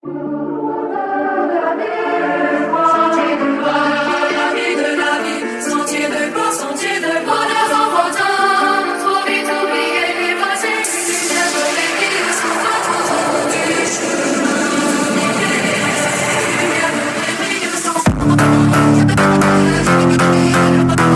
Sentier de gloire, la vie de la vie, sentier de gloire, sentier de gloire, des enfants d'hommes, trop vite oublié les passés, lumière de l'église, sont pas trop du chemin, lumière de l'église, trop vite oublié les passés, lumière de l'église, sont pas trop du chemin, lumière de l'église,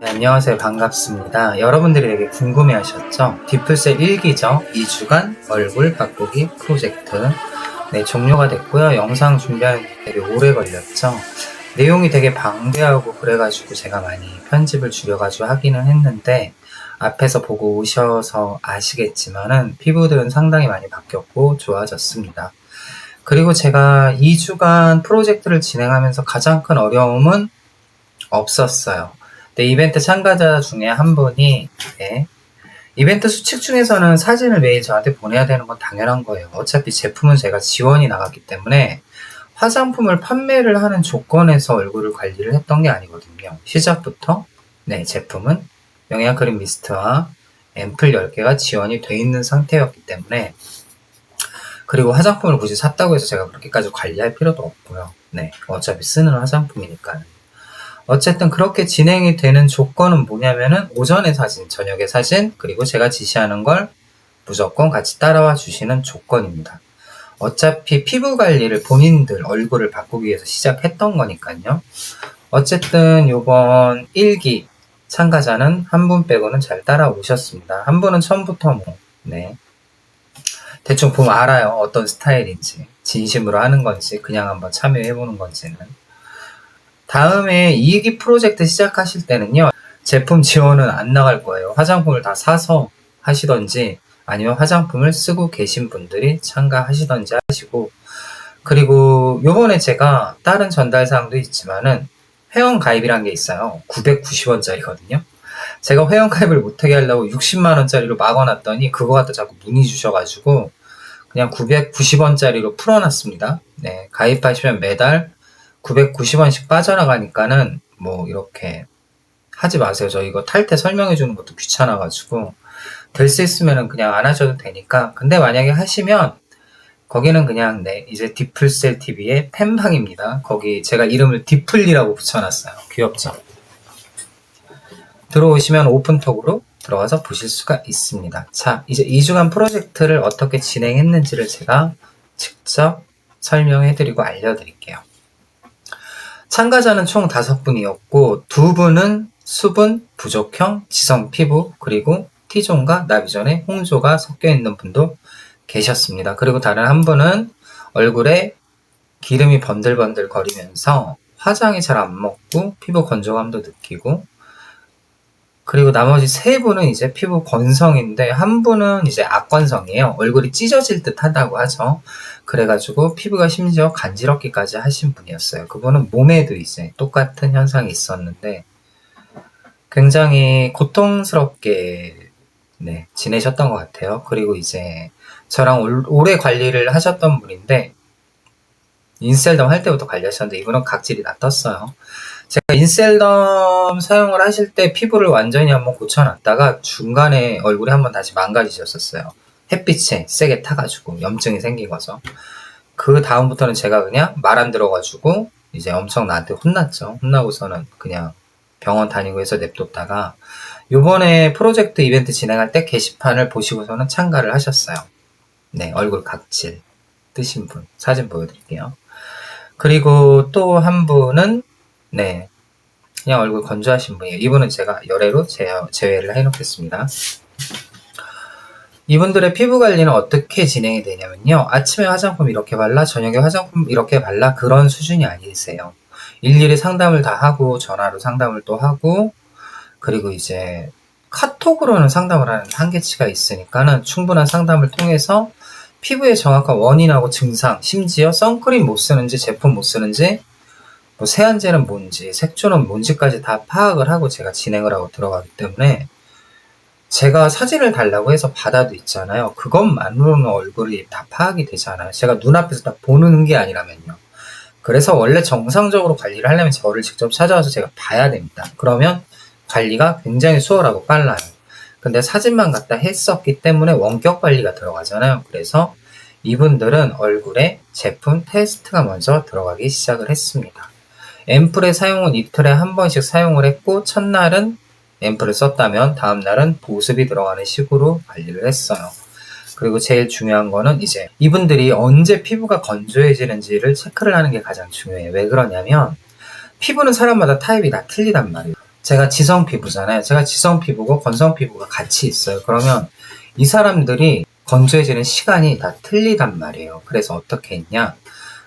네, 안녕하세요. 반갑습니다. 여러분들이 되게 궁금해하셨죠? 디플셀 1기죠? 2주간 얼굴 바꾸기 프로젝트. 네, 종료가 됐고요. 영상 준비하는 데 되게 오래 걸렸죠? 내용이 되게 방대하고 그래가지고 제가 많이 편집을 줄여가지고 하기는 했는데 앞에서 보고 오셔서 아시겠지만은 피부들은 상당히 많이 바뀌었고 좋아졌습니다. 그리고 제가 2주간 프로젝트를 진행하면서 가장 큰 어려움은 없었어요. 네, 이벤트 참가자 중에 한 분이 이벤트 수칙 중에서는 사진을 매일 저한테 보내야 되는 건 당연한 거예요. 어차피 제품은 제가 지원이 나갔기 때문에 화장품을 판매를 하는 조건에서 얼굴을 관리를 했던 게 아니거든요. 시작부터 제품은 영양크림 미스트와 앰플 10개가 지원이 돼 있는 상태였기 때문에, 그리고 화장품을 굳이 샀다고 해서 제가 그렇게까지 관리할 필요도 없고요. 어차피 쓰는 화장품이니까요. 어쨌든 그렇게 진행이 되는 조건은 뭐냐면은 오전에 사진, 저녁에 사진, 그리고 제가 지시하는 걸 무조건 같이 따라와 주시는 조건입니다. 어차피 피부 관리를 본인들 얼굴을 바꾸기 위해서 시작했던 거니까요. 어쨌든 요번 1기 참가자는 한 분 빼고는 잘 따라오셨습니다. 한 분은 처음부터 대충 보면 알아요. 어떤 스타일인지, 진심으로 하는 건지, 그냥 한번 참여해보는 건지는. 다음에 2기 프로젝트 시작하실 때는요, 제품 지원은 안 나갈 거예요. 화장품을 다 사서 하시던지 아니면 화장품을 쓰고 계신 분들이 참가하시던지 하시고, 그리고 요번에 제가 다른 전달사항도 있지만은 회원 가입이란 게 있어요. 990원짜리거든요. 제가 회원 가입을 못하게 하려고 60만원짜리로 막아놨더니 그거 갖다 자꾸 문의 주셔가지고 그냥 990원짜리로 풀어놨습니다. 가입하시면 매달 990원씩 빠져나가니까는 뭐 이렇게 하지 마세요. 저 이거 탈 때 설명해 주는 것도 귀찮아가지고 될 수 있으면은 그냥 안 하셔도 되니까. 근데 만약에 하시면 거기는 그냥 이제 디플셀 TV의 팬방입니다. 거기 제가 이름을 디플리라고 붙여놨어요. 귀엽죠? 들어오시면 오픈톡으로 들어가서 보실 수가 있습니다. 자, 이제 2주간 프로젝트를 어떻게 진행했는지를 제가 직접 설명해드리고 알려드릴게요. 참가자는 총 5분이었고 2분은 수분 부족형 지성 피부, 그리고 T존과 나비존의 홍조가 섞여 있는 분도 계셨습니다. 그리고 다른 한 분은 얼굴에 기름이 번들번들 거리면서 화장이 잘 안 먹고 피부 건조감도 느끼고, 그리고 나머지 3분은 이제 피부 건성인데 한 분은 이제 악건성이에요. 얼굴이 찢어질 듯 하다고 하죠. 그래가지고 피부가 심지어 간지럽기까지 하신 분이었어요. 그분은 몸에도 이제 똑같은 현상이 있었는데 굉장히 고통스럽게 지내셨던 것 같아요. 그리고 이제 저랑 오래 관리를 하셨던 분인데 인셀덤 할 때부터 관리하셨는데 이분은 각질이 다 떴어요. 제가 인셀덤 사용을 하실 때 피부를 완전히 한번 고쳐놨다가 중간에 얼굴이 한번 다시 망가지셨었어요. 햇빛에 세게 타가지고 염증이 생긴 거죠. 그 다음부터는 제가 그냥 말 안 들어가지고 이제 엄청 나한테 혼났죠. 혼나고서는 그냥 병원 다니고 해서 냅뒀다가 요번에 프로젝트 이벤트 진행할 때 게시판을 보시고서는 참가를 하셨어요. 네, 얼굴 각질 뜨신 분 사진 보여드릴게요. 그리고 또 한 분은 네, 그냥 얼굴 건조하신 분이에요. 이분은 제가 열애로 제외를 해놓겠습니다. 이분들의 피부 관리는 어떻게 진행이 되냐면요. 아침에 화장품 이렇게 발라, 저녁에 화장품 이렇게 발라, 그런 수준이 아니세요. 일일이 상담을 다 하고, 전화로 상담을 또 하고, 그리고 이제 카톡으로는 상담을 하는 한계치가 있으니까는 충분한 상담을 통해서 피부의 정확한 원인하고 증상, 심지어 선크림 못 쓰는지, 제품 못 쓰는지, 뭐 세안제는 뭔지, 색조는 뭔지까지 다 파악을 하고 제가 진행을 하고 들어가기 때문에 제가 사진을 달라고 해서 받아도 있잖아요. 그것만으로는 얼굴이 다 파악이 되지 않아요. 제가 눈앞에서 다 보는 게 아니라면요. 그래서 원래 정상적으로 관리를 하려면 저를 직접 찾아와서 제가 봐야 됩니다. 그러면 관리가 굉장히 수월하고 빨라요. 근데 사진만 갖다 했었기 때문에 원격 관리가 들어가잖아요. 그래서 이분들은 얼굴에 제품 테스트가 먼저 들어가기 시작을 했습니다. 앰플의 사용은 이틀에 한 번씩 사용을 했고, 첫날은 앰플을 썼다면 다음날은 보습이 들어가는 식으로 관리를 했어요. 그리고 제일 중요한 거는 이제 이분들이 언제 피부가 건조해지는지를 체크를 하는 게 가장 중요해요. 왜 그러냐면 피부는 사람마다 타입이 다 틀리단 말이에요. 제가 지성 피부잖아요. 제가 지성 피부고 건성 피부가 같이 있어요. 그러면 이 사람들이 건조해지는 시간이 다 틀리단 말이에요. 그래서 어떻게 했냐?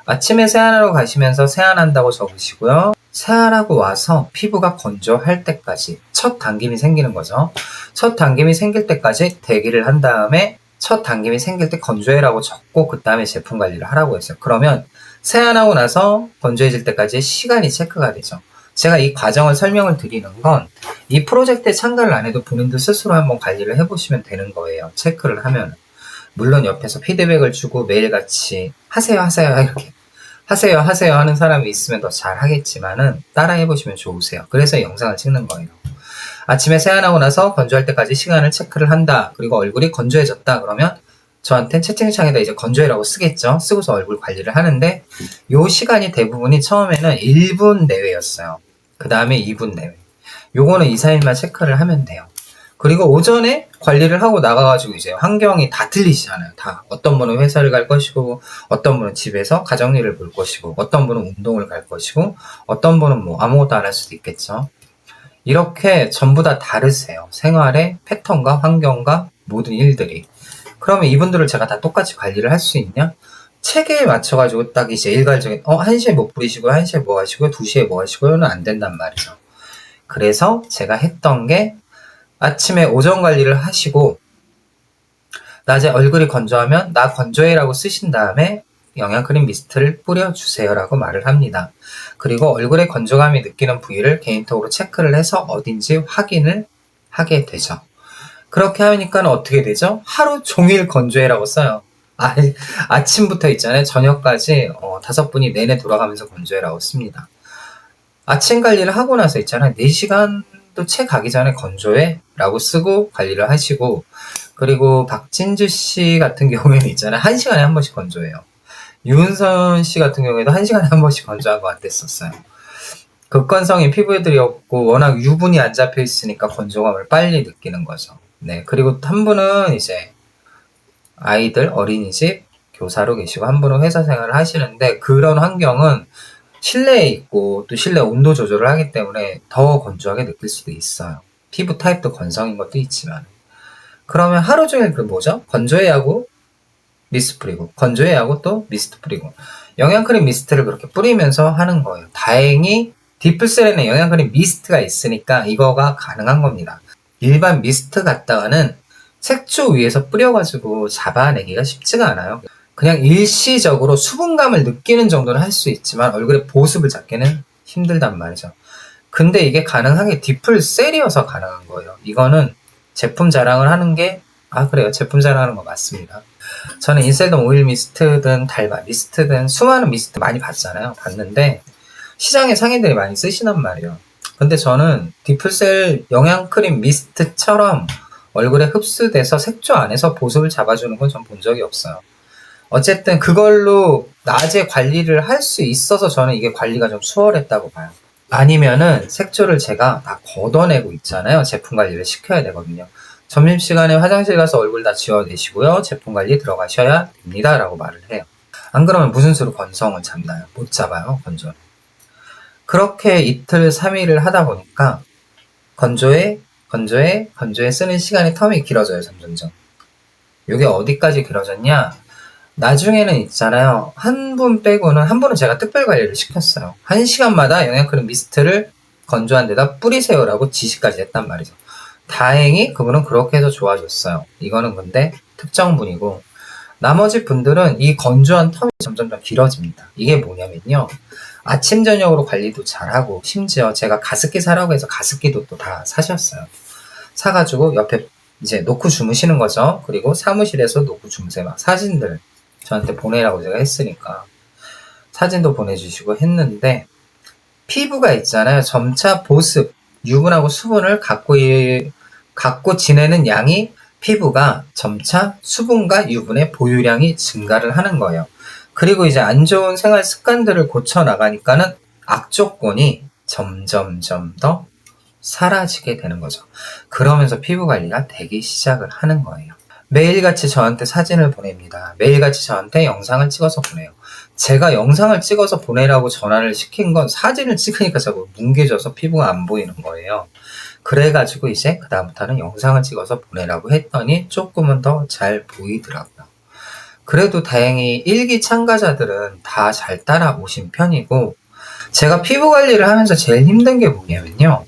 아침에 세안하러 가시면서 세안한다고 적으시고요. 세안하고 와서 피부가 건조할 때까지 첫 당김이 생기는 거죠. 첫 당김이 생길 때까지 대기를 한 다음에 첫 당김이 생길 때 건조해라고 적고 그 다음에 제품 관리를 하라고 했어요. 그러면 세안하고 나서 건조해질 때까지 시간이 체크가 되죠. 제가 이 과정을 설명을 드리는 건 이 프로젝트에 참가를 안 해도 본인들 스스로 한번 관리를 해보시면 되는 거예요. 체크를 하면. 물론 옆에서 피드백을 주고 매일같이 하세요 이렇게 하세요 하는 사람이 있으면 더 잘 하겠지만은 따라 해보시면 좋으세요. 그래서 영상을 찍는 거예요. 아침에 세안하고 나서 건조할 때까지 시간을 체크를 한다. 그리고 얼굴이 건조해졌다. 그러면 저한테 채팅창에다 이제 건조해라고 쓰겠죠. 쓰고서 얼굴 관리를 하는데 요 시간이 대부분이 처음에는 1분 내외였어요. 그 다음에 2분 내외. 요거는 2, 3일만 체크를 하면 돼요. 그리고 오전에 관리를 하고 나가가지고 이제 환경이 다 틀리시잖아요. 다. 어떤 분은 회사를 갈 것이고, 어떤 분은 집에서 가정일을 볼 것이고, 어떤 분은 운동을 갈 것이고, 어떤 분은 뭐 아무것도 안 할 수도 있겠죠. 이렇게 전부 다 다르세요. 생활의 패턴과 환경과 모든 일들이. 그러면 이분들을 제가 다 똑같이 관리를 할 수 있냐? 체계에 맞춰가지고 딱 이제 일괄적인, 1시에 뭐 뿌리시고요, 1시에 뭐 하시고요, 2시에 뭐 하시고요는 안 된단 말이죠. 그래서 제가 했던 게 아침에 오전 관리를 하시고 낮에 얼굴이 건조하면 나 건조해라고 쓰신 다음에 영양크림 미스트를 뿌려주세요 라고 말을 합니다. 그리고 얼굴에 건조감이 느끼는 부위를 개인톡으로 체크를 해서 어딘지 확인을 하게 되죠. 그렇게 하니까 어떻게 되죠? 하루 종일 건조해라고 써요. 아침부터 있잖아요. 저녁까지 5분이 내내 돌아가면서 건조해라고 씁니다. 아침 관리를 하고 나서 있잖아요. 4시간도 채 가기 전에 건조해 라고 쓰고 관리를 하시고, 그리고 박진주 씨 같은 경우에는 있잖아요. 1시간에 한 번씩 건조해요. 유은선 씨 같은 경우에도 1시간에 한 번씩 건조한 것 같았었어요. 극건성인 피부들이었고 워낙 유분이 안 잡혀 있으니까 건조감을 빨리 느끼는 거죠. 네, 그리고 한 분은 이제 아이들 어린이집 교사로 계시고 한 분은 회사 생활을 하시는데 그런 환경은 실내에 있고 또 실내 온도 조절을 하기 때문에 더 건조하게 느낄 수도 있어요. 피부 타입도 건성인 것도 있지만. 그러면 하루 종일 건조해 하고 미스트 뿌리고 건조해 하고 또 미스트 뿌리고 영양크림 미스트를 그렇게 뿌리면서 하는 거예요. 다행히 디플셀에는 영양크림 미스트가 있으니까 이거가 가능한 겁니다. 일반 미스트 갖다가는 색조 위에서 뿌려가지고 잡아내기가 쉽지가 않아요. 그냥 일시적으로 수분감을 느끼는 정도는 할 수 있지만 얼굴에 보습을 잡기는 힘들단 말이죠. 근데 이게 가능한 게 디플셀이어서 가능한 거예요. 이거는 제품 자랑을 하는 게 그래요. 제품 자랑하는 거 맞습니다. 저는 인셀덤 오일 미스트든 달바 미스트든 수많은 미스트 많이 봤잖아요. 봤는데 시장에 상인들이 많이 쓰시단 말이에요. 근데 저는 디플셀 영양크림 미스트처럼 얼굴에 흡수돼서 색조 안에서 보습을 잡아주는 건 전 본 적이 없어요. 어쨌든 그걸로 낮에 관리를 할 수 있어서 저는 이게 관리가 좀 수월했다고 봐요. 아니면은 색조를 제가 다 걷어내고 있잖아요. 제품 관리를 시켜야 되거든요. 점심시간에 화장실 가서 얼굴 다 지워내시고요. 제품 관리 들어가셔야 됩니다. 라고 말을 해요. 안 그러면 무슨 수로 건성을 잡나요? 못 잡아요, 건조는. 그렇게 이틀, 3일을 하다 보니까 건조에 쓰는 시간이 텀이 길어져요, 점점점. 이게 어디까지 길어졌냐? 나중에는 있잖아요. 한 분은 제가 특별 관리를 시켰어요. 1시간마다 영양크림 미스트를 건조한 데다 뿌리세요라고 지시까지 했단 말이죠. 다행히 그분은 그렇게 해서 좋아졌어요. 이거는 근데 특정 분이고, 나머지 분들은 이 건조한 텀이 점점 더 길어집니다. 이게 뭐냐면요. 아침 저녁으로 관리도 잘하고, 심지어 제가 가습기 사라고 해서 가습기도 또 다 사셨어요. 사가지고 옆에 이제 놓고 주무시는 거죠. 그리고 사무실에서 놓고 주무세요. 막 사진들 저한테 보내라고 제가 했으니까 사진도 보내주시고 했는데, 피부가 있잖아요. 점차 보습, 유분하고 수분을 갖고 지내는 양이, 피부가 점차 수분과 유분의 보유량이 증가를 하는 거예요. 그리고 이제 안 좋은 생활 습관들을 고쳐나가니까는 악조건이 점점점 더 사라지게 되는 거죠. 그러면서 피부 관리가 되기 시작을 하는 거예요. 매일같이 저한테 사진을 보냅니다. 매일같이 저한테 영상을 찍어서 보내요. 제가 영상을 찍어서 보내라고 전화를 시킨 건 사진을 찍으니까 자꾸 뭉개져서 피부가 안 보이는 거예요. 그래가지고 이제 그 다음부터는 영상을 찍어서 보내라고 했더니 조금은 더 잘 보이더라고요. 그래도 다행히 일기 참가자들은 다 잘 따라오신 편이고, 제가 피부 관리를 하면서 제일 힘든 게 뭐냐면요.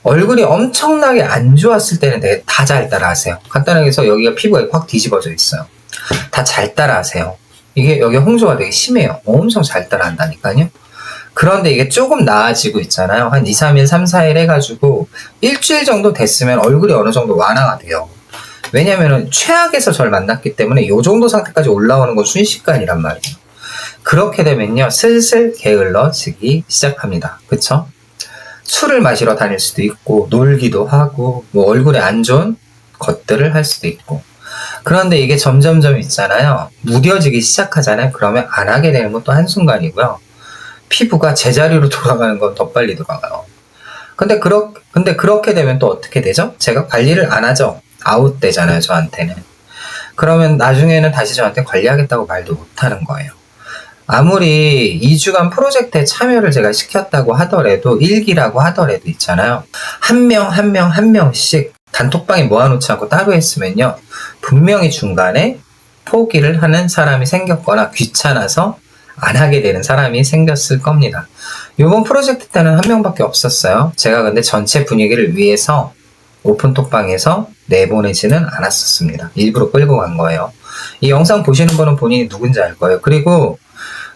얼굴이 엄청나게 안 좋았을 때는 되게 다 잘 따라하세요. 간단하게 해서 여기가 피부가 확 뒤집어져 있어요. 다 잘 따라하세요. 이게 여기 홍조가 되게 심해요. 엄청 잘 따라한다니까요. 그런데 이게 조금 나아지고 있잖아요. 한 2, 3일, 3, 4일 해가지고 일주일 정도 됐으면 얼굴이 어느 정도 완화가 돼요. 왜냐면은 최악에서 저를 만났기 때문에 이 정도 상태까지 올라오는 건 순식간이란 말이에요. 그렇게 되면요, 슬슬 게을러지기 시작합니다. 그쵸? 술을 마시러 다닐 수도 있고, 놀기도 하고, 뭐 얼굴에 안 좋은 것들을 할 수도 있고. 그런데 이게 점점점 있잖아요. 무뎌지기 시작하잖아요. 그러면 안 하게 되는 것도 한순간이고요. 피부가 제자리로 돌아가는 건 더 빨리 돌아가요. 근데 그렇게 되면 또 어떻게 되죠? 제가 관리를 안 하죠. 아웃되잖아요, 저한테는. 그러면 나중에는 다시 저한테 관리하겠다고 말도 못 하는 거예요. 아무리 2주간 프로젝트에 참여를 제가 시켰다고 하더라도, 일기라고 하더라도 있잖아요. 한 명씩 단톡방에 모아놓지 않고 따로 했으면요, 분명히 중간에 포기를 하는 사람이 생겼거나 귀찮아서 안 하게 되는 사람이 생겼을 겁니다. 이번 프로젝트 때는 한 명밖에 없었어요. 제가 근데 전체 분위기를 위해서 오픈톡방에서 내보내지는 않았었습니다. 일부러 끌고 간 거예요. 이 영상 보시는 분은 본인이 누군지 알 거예요. 그리고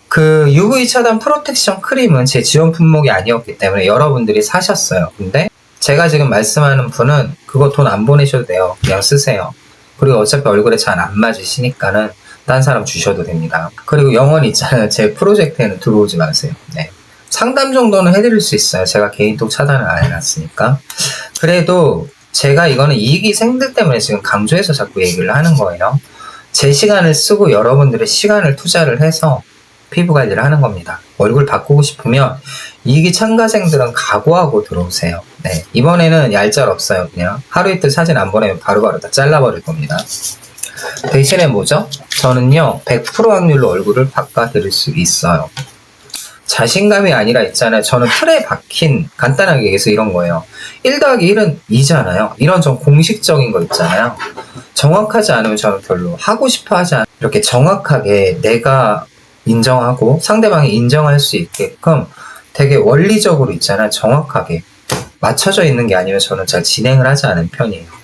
그 UV 차단 프로텍션 크림은 제 지원 품목이 아니었기 때문에 여러분들이 사셨어요. 근데 제가 지금 말씀하는 분은 그거 돈 안 보내셔도 돼요. 그냥 쓰세요. 그리고 어차피 얼굴에 잘 안 맞으시니까는 딴 사람 주셔도 됩니다. 그리고 영원히 있잖아요. 제 프로젝트에는 들어오지 마세요. 네. 상담 정도는 해드릴 수 있어요. 제가 개인톡 차단을 안 해놨으니까. 그래도 제가 이거는 이익이생들 때문에 지금 강조해서 자꾸 얘기를 하는 거예요. 제 시간을 쓰고 여러분들의 시간을 투자를 해서 피부 관리를 하는 겁니다. 얼굴 바꾸고 싶으면 이기 참가생들은 각오하고 들어오세요. 네. 이번에는 얄짤 없어요. 그냥 하루 이틀 사진 안 보내면 바로바로 다 잘라버릴 겁니다. 대신에 뭐죠? 저는요, 100% 확률로 얼굴을 바꿔드릴 수 있어요. 자신감이 아니라 있잖아요. 저는 틀에 박힌, 간단하게 얘기해서 이런 거예요. 1 더하기 1은 2잖아요. 이런 좀 공식적인 거 있잖아요. 정확하지 않으면 저는 별로 하고 싶어 하지 않아요. 이렇게 정확하게 내가 인정하고 상대방이 인정할 수 있게끔 되게 원리적으로 있잖아요. 정확하게 맞춰져 있는 게 아니면 저는 잘 진행을 하지 않은 편이에요.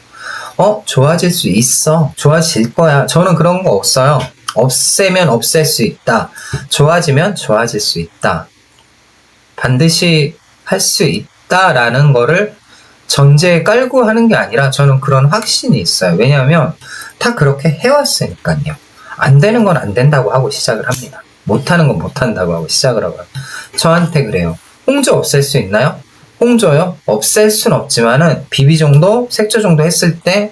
좋아질 수 있어. 좋아질 거야. 저는 그런 거 없어요. 없애면 없앨 수 있다. 좋아지면 좋아질 수 있다. 반드시 할 수 있다라는 거를 전제에 깔고 하는 게 아니라 저는 그런 확신이 있어요. 왜냐하면 다 그렇게 해왔으니까요. 안 되는 건 안 된다고 하고 시작을 합니다. 못하는 건 못한다고 하고 시작을 하고요. 저한테 그래요. 홍조 없앨 수 있나요? 홍조요? 없앨 순 없지만은 비비 정도, 색조 정도 했을 때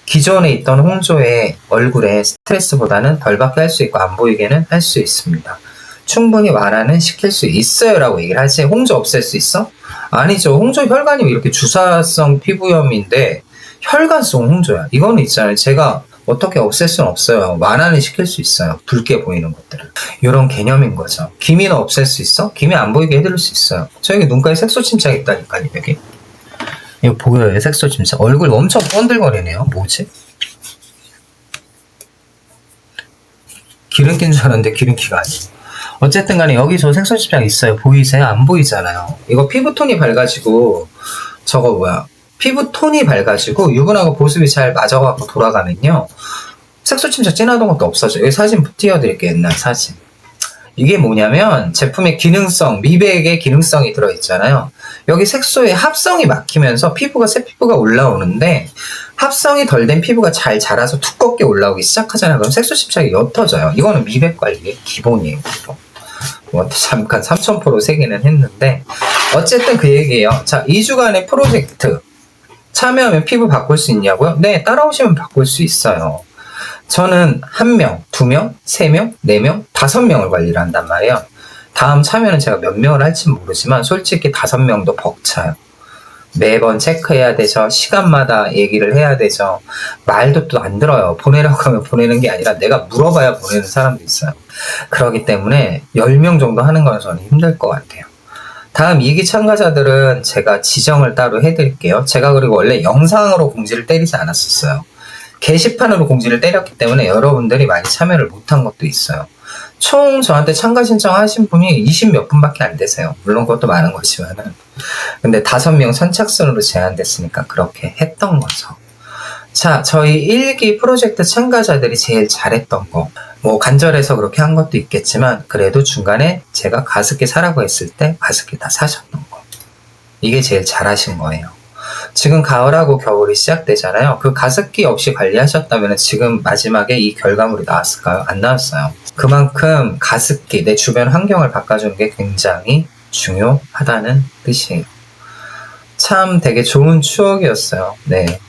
기존에 있던 홍조의 얼굴에 스트레스보다는 덜 받게 할 수 있고 안 보이게는 할 수 있습니다. 충분히 완화는 시킬 수 있어요 라고 얘기를 하지. 홍조 없앨 수 있어? 아니죠. 홍조 혈관이 이렇게 주사성 피부염인데 혈관성 홍조야. 이거는 있잖아요. 제가 어떻게 없앨 수는 없어요. 완화는 시킬 수 있어요. 붉게 보이는 것들은. 이런 개념인 거죠. 기미는 없앨 수 있어? 기미 안 보이게 해드릴 수 있어요. 저 여기 눈가에 색소 침착 있다니까요. 여기. 이거 보여요? 색소 침착. 얼굴 엄청 번들거리네요. 뭐지? 기름기인 줄 알았는데 기름기가 아니에요. 어쨌든 간에 여기 저 색소 침착 있어요. 보이세요? 안 보이잖아요. 이거 피부톤이 밝아지고 저거 뭐야? 피부톤이 밝아지고 유분하고 보습이 잘 맞아갖고 돌아가면요. 색소 침착 진하던 것도 없어져요. 여기 사진 띄워드릴게요. 옛날 사진. 이게 뭐냐면 제품의 기능성, 미백의 기능성이 들어있잖아요. 여기 색소의 합성이 막히면서 새 피부가 올라오는데 합성이 덜 된 피부가 잘 자라서 두껍게 올라오기 시작하잖아요. 그럼 색소 침착이 옅어져요. 이거는 미백 관리의 기본이에요. 뭐 잠깐 3000% 세기는 했는데 어쨌든 그 얘기예요. 자, 2주간의 프로젝트 참여하면 피부 바꿀 수 있냐고요? 네, 따라오시면 바꿀 수 있어요. 저는 1명, 2명, 3명, 4명, 5명을 관리를 한단 말이에요. 다음 참여는 제가 몇 명을 할지 모르지만 솔직히 5명도 벅차요. 매번 체크해야 되죠. 시간마다 얘기를 해야 되죠. 말도 또 안 들어요. 보내라고 하면 보내는 게 아니라 내가 물어봐야 보내는 사람도 있어요. 그렇기 때문에 10명 정도 하는 건 저는 힘들 것 같아요. 다음 2기 참가자들은 제가 지정을 따로 해드릴게요. 제가 그리고 원래 영상으로 공지를 때리지 않았었어요. 게시판으로 공지를 때렸기 때문에 여러분들이 많이 참여를 못한 것도 있어요. 총 저한테 참가 신청하신 분이 20 몇 분밖에 안 되세요. 물론 그것도 많은 거지만은. 근데 5명 선착순으로 제한됐으니까 그렇게 했던 거죠. 자, 저희 1기 프로젝트 참가자들이 제일 잘했던 거. 뭐 간절해서 그렇게 한 것도 있겠지만 그래도 중간에 제가 가습기 사라고 했을 때 가습기 다 사셨던 거. 이게 제일 잘하신 거예요. 지금 가을하고 겨울이 시작되잖아요. 그 가습기 없이 관리하셨다면 지금 마지막에 이 결과물이 나왔을까요? 안 나왔어요. 그만큼 가습기, 내 주변 환경을 바꿔주는 게 굉장히 중요하다는 뜻이에요. 참 되게 좋은 추억이었어요. 네.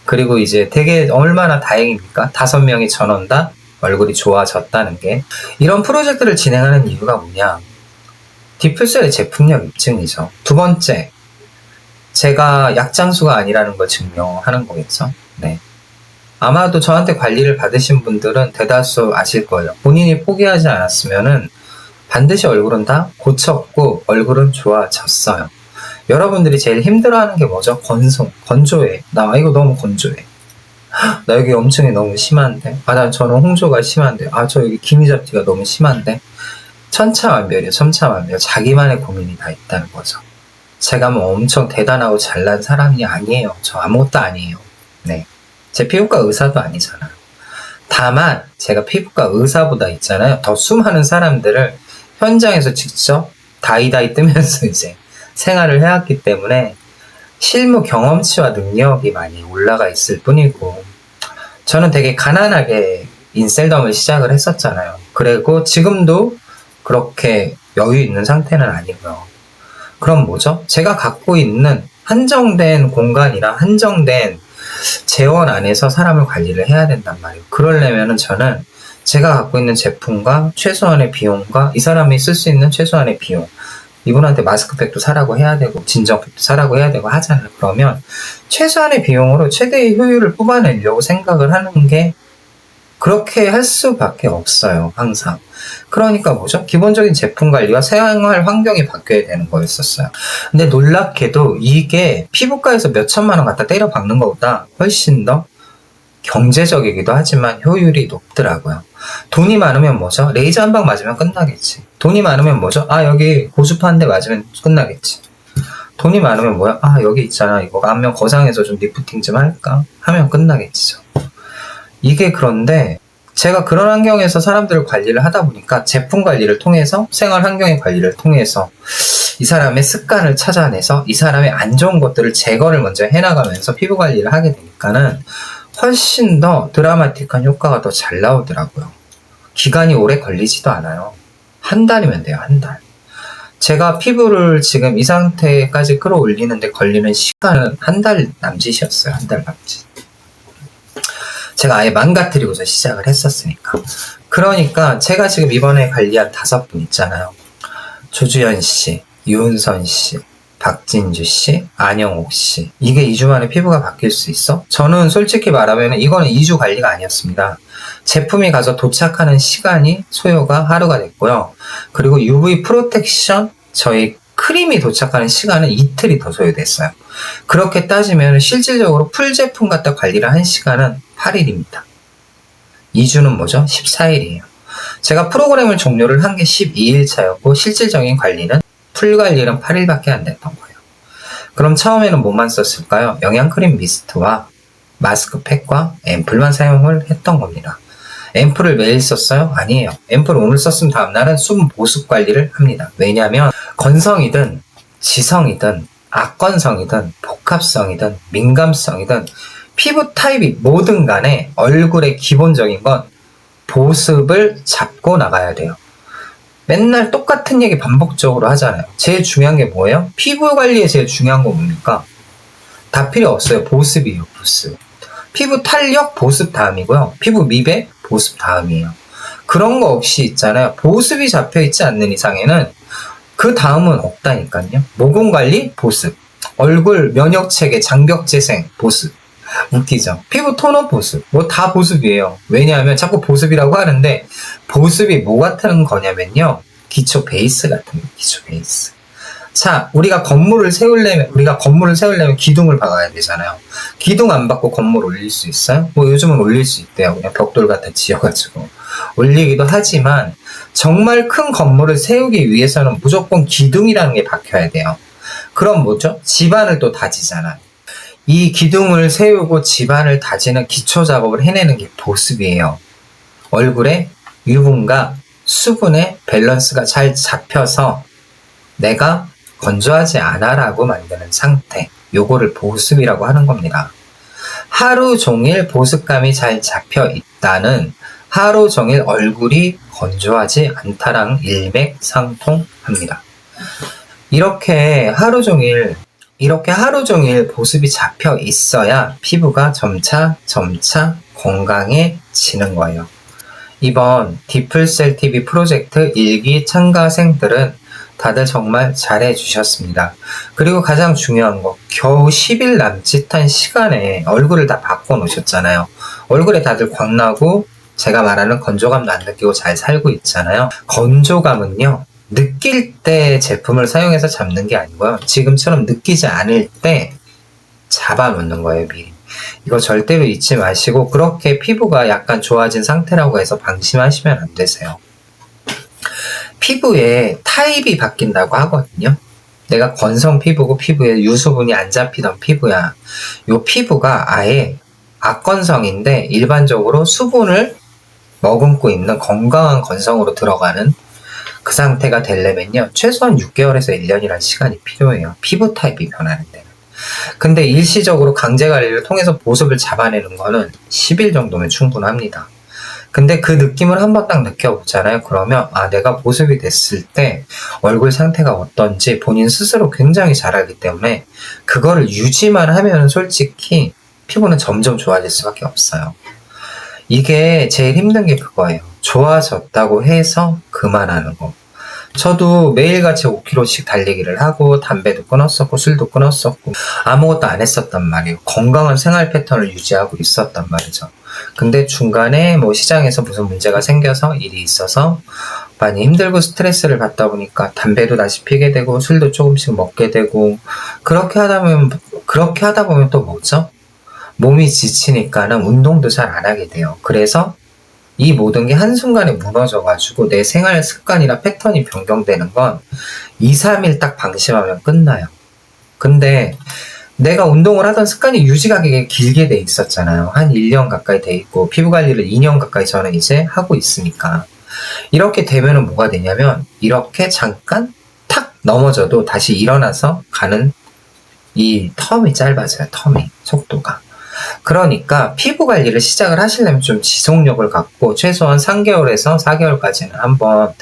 그리고 이제 되게 얼마나 다행입니까? 5명이 전원 다 얼굴이 좋아졌다는 게. 이런 프로젝트를 진행하는 이유가 뭐냐? 디플셀의 제품력 입증이죠. 두 번째, 제가 약장수가 아니라는 걸 증명하는 거겠죠. 네. 아마도 저한테 관리를 받으신 분들은 대다수 아실 거예요. 본인이 포기하지 않았으면은 반드시 얼굴은 다 고쳤고 얼굴은 좋아졌어요. 여러분들이 제일 힘들어하는 게 뭐죠? 건조해. 나 이거 너무 건조해. 나 여기 염증이 너무 심한데. 저는 홍조가 심한데. 저 여기 기미잡티가 너무 심한데. 천차만별이에요. 천차만별. 자기만의 고민이 다 있다는 거죠. 제가 뭐 엄청 대단하고 잘난 사람이 아니에요. 저 아무것도 아니에요. 네. 제 피부과 의사도 아니잖아요. 다만 제가 피부과 의사보다 있잖아요. 더 수많은 사람들을 현장에서 직접 다이다이 뜨면서 이제 생활을 해왔기 때문에 실무 경험치와 능력이 많이 올라가 있을 뿐이고 저는 되게 가난하게 인셀덤을 시작을 했었잖아요. 그리고 지금도 그렇게 여유 있는 상태는 아니고요. 그럼 뭐죠? 제가 갖고 있는 한정된 공간이랑 한정된 재원 안에서 사람을 관리를 해야 된단 말이에요. 그러려면은 저는 제가 갖고 있는 제품과 최소한의 비용과 이 사람이 쓸 수 있는 최소한의 비용, 이분한테 마스크팩도 사라고 해야 되고 진정팩도 사라고 해야 되고 하잖아요. 그러면 최소한의 비용으로 최대의 효율을 뽑아내려고 생각을 하는 게 그렇게 할 수밖에 없어요. 항상. 그러니까 뭐죠? 기본적인 제품 관리와 생활 환경이 바뀌어야 되는 거였었어요. 근데 놀랍게도 이게 피부과에서 몇 천만 원 갖다 때려 박는 것보다 훨씬 더 경제적이기도 하지만 효율이 높더라고요. 돈이 많으면 뭐죠? 레이저 한 방 맞으면 끝나겠지. 돈이 많으면 뭐죠? 여기 고주파 한 대 맞으면 끝나겠지. 돈이 많으면 뭐야? 여기 있잖아. 이거 안면 거상에서 좀 리프팅 좀 할까? 하면 끝나겠죠. 이게 그런데 제가 그런 환경에서 사람들을 관리를 하다 보니까 제품 관리를 통해서 생활 환경의 관리를 통해서 이 사람의 습관을 찾아내서 이 사람의 안 좋은 것들을 제거를 먼저 해나가면서 피부 관리를 하게 되니까는 훨씬 더 드라마틱한 효과가 더 잘 나오더라고요. 기간이 오래 걸리지도 않아요. 한 달이면 돼요. 한 달. 제가 피부를 지금 이 상태까지 끌어올리는데 걸리는 시간은 한 달 남짓이었어요. 한 달 남짓. 제가 아예 망가뜨리고서 시작을 했었으니까. 그러니까 제가 지금 이번에 관리한 5분 있잖아요. 조주현 씨, 유은선 씨, 박진주 씨, 안영옥 씨. 이게 2주 만에 피부가 바뀔 수 있어? 저는 솔직히 말하면 이거는 2주 관리가 아니었습니다. 제품이 가서 도착하는 시간이 소요가 하루가 됐고요. 그리고 UV 프로텍션 저희 크림이 도착하는 시간은 이틀이 더 소요됐어요. 그렇게 따지면 실질적으로 풀 제품 갖다 관리를 한 시간은 8일입니다. 2주는 뭐죠? 14일이에요. 제가 프로그램을 종료를 한 게 12일 차였고 실질적인 관리는 풀 관리는 8일밖에 안 됐던 거예요. 그럼 처음에는 뭐만 썼을까요? 영양크림 미스트와 마스크팩과 앰플만 사용을 했던 겁니다. 앰플을 매일 썼어요? 아니에요. 앰플을 오늘 썼으면 다음날은 수분 보습 관리를 합니다. 왜냐하면 건성이든 지성이든 악건성이든 복합성이든 민감성이든 피부 타입이 뭐든 간에 얼굴의 기본적인 건 보습을 잡고 나가야 돼요. 맨날 똑같은 얘기 반복적으로 하잖아요. 제일 중요한 게 뭐예요? 피부 관리에 제일 중요한 건 뭡니까? 다 필요 없어요. 보습이에요. 보습. 피부 탄력 보습 다음이고요. 피부 미백 보습 다음이에요. 그런 거 없이 있잖아요. 보습이 잡혀있지 않는 이상에는 그 다음은 없다니까요. 모공 관리 보습, 얼굴 면역체계 장벽 재생 보습. 웃기죠? 피부 톤업 보습 뭐 다 보습이에요. 왜냐하면 자꾸 보습이라고 하는데 보습이 뭐 같은 거냐면요, 기초 베이스 같은 거. 기초 베이스. 자, 우리가 건물을 세우려면 기둥을 박아야 되잖아요. 기둥 안 박고 건물 올릴 수 있어요? 뭐 요즘은 올릴 수 있대요. 그냥 벽돌 갖다 지어가지고 올리기도 하지만 정말 큰 건물을 세우기 위해서는 무조건 기둥이라는 게 박혀야 돼요. 그럼 뭐죠? 집안을 또 다지잖아요. 이 기둥을 세우고 집안을 다지는 기초 작업을 해내는 게 보습이에요. 얼굴에 유분과 수분의 밸런스가 잘 잡혀서 내가 건조하지 않아라고 만드는 상태, 요거를 보습이라고 하는 겁니다. 하루 종일 보습감이 잘 잡혀 있다는 하루 종일 얼굴이 건조하지 않다랑 일맥상통합니다. 이렇게 하루 종일 보습이 잡혀 있어야 피부가 점차 건강해지는 거예요. 이번 디플셀TV 프로젝트 1기 참가생들은 다들 정말 잘해 주셨습니다. 그리고 가장 중요한 거, 겨우 10일 남짓한 시간에 얼굴을 다 바꿔 놓으셨잖아요. 얼굴에 다들 광나고 제가 말하는 건조감도 안 느끼고 잘 살고 있잖아요. 건조감은요, 느낄 때 제품을 사용해서 잡는 게 아니고요, 지금처럼 느끼지 않을 때 잡아놓는 거예요, 미리. 이거 절대로 잊지 마시고, 그렇게 피부가 약간 좋아진 상태라고 해서 방심하시면 안 되세요. 피부에 타입이 바뀐다고 하거든요. 내가 건성 피부고 피부에 유수분이 안 잡히던 피부야. 요 피부가 아예 악건성인데 일반적으로 수분을 머금고 있는 건강한 건성으로 들어가는 그 상태가 되려면요, 최소한 6개월에서 1년이라는 시간이 필요해요. 피부 타입이 변하는 데는. 근데 일시적으로 강제 관리를 통해서 보습을 잡아내는 거는 10일 정도면 충분합니다. 근데 그 느낌을 한번 딱 느껴보잖아요. 그러면 내가 보습이 됐을 때 얼굴 상태가 어떤지 본인 스스로 굉장히 잘 알기 때문에 그거를 유지만 하면 솔직히 피부는 점점 좋아질 수밖에 없어요. 이게 제일 힘든 게 그거예요. 좋아졌다고 해서 그만하는 거. 저도 매일같이 5kg씩 달리기를 하고 담배도 끊었었고 술도 끊었었고 아무것도 안 했었단 말이에요. 건강한 생활 패턴을 유지하고 있었단 말이죠. 근데 중간에 뭐 시장에서 무슨 문제가 생겨서 일이 있어서 많이 힘들고 스트레스를 받다 보니까 담배도 다시 피게 되고 술도 조금씩 먹게 되고 그렇게 하다 보면 또 뭐죠? 몸이 지치니까는 운동도 잘 안 하게 돼요. 그래서 이 모든 게 한순간에 무너져가지고 내 생활 습관이나 패턴이 변경되는 건 2, 3일 딱 방심하면 끝나요. 근데 내가 운동을 하던 습관이 유지가 길게 돼 있었잖아요. 한 1년 가까이 돼 있고 피부 관리를 2년 가까이 저는 이제 하고 있으니까 이렇게 되면은 뭐가 되냐면 이렇게 잠깐 탁 넘어져도 다시 일어나서 가는 이 텀이 짧아져요. 텀이 속도가. 그러니까 피부 관리를 시작을 하시려면 좀 지속력을 갖고 최소한 3개월에서 4개월까지는 한번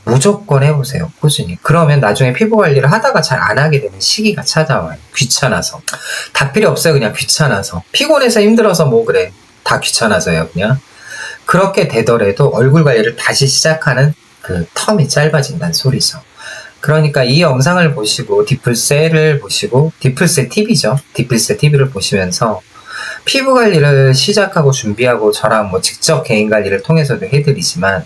무조건 해보세요. 꾸준히. 그러면 나중에 피부 관리를 하다가 잘 안 하게 되는 시기가 찾아와요. 귀찮아서. 다 필요 없어요. 그냥 귀찮아서. 피곤해서 힘들어서 뭐 그래. 다 귀찮아서요. 그냥. 그렇게 되더라도 얼굴 관리를 다시 시작하는 그 텀이 짧아진다는 소리죠. 그러니까 이 영상을 보시고 디플셀을 보시고 디플셀 TV죠. 디플셀 TV를 보시면서 피부 관리를 시작하고 준비하고 저랑 뭐 직접 개인 관리를 통해서도 해드리지만